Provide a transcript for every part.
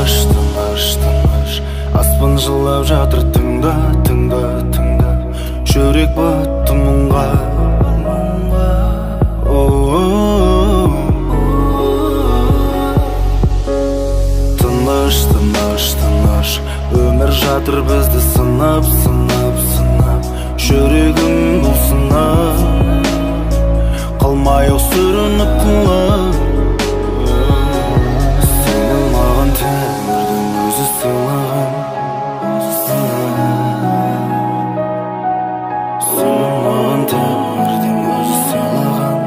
тыныш аспан жылап жатыр, тыңда, тыңда, тыңда. Жүрек батты мұңға. Тыныш, тыныш, тыныш өмір жатыр бізді сынап, сынап, сынап. Жүрегім бұл сынап қалмай сүрініп құлап. Сені маған тәңірдің өзі сыйлаған. Сені маған тәңірдің өзі сыйлаған.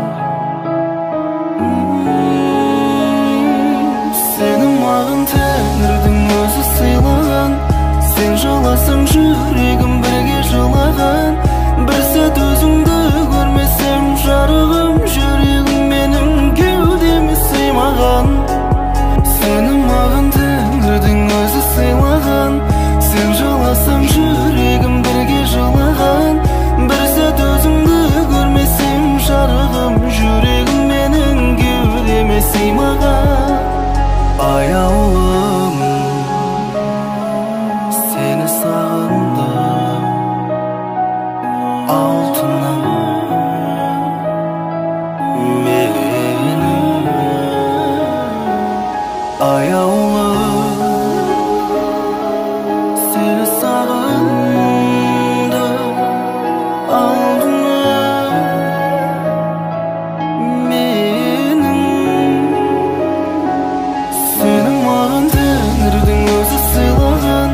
Сені маған тәңірдің өзі сыйлаған. Сен жыласаң жүрегім бірге жылаған. Бір сәт өзіңді көрмесем жарығым, жүрегім менің кеудеме сыймаған. Сені маған тәңірдің өзі сыйлаған. Сен жыласаң жүрегім бірге жылаған. Бір сәт өзіңді көрмесем жарығым, жүрегім менің кеудеме сыймаған. Аяулым, сені сағындым, алтыным менің. Аяулым, сені сағындым, алтыным менің. Сені маған тәңірдің өзі сыйлаған.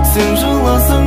Сен жыласаң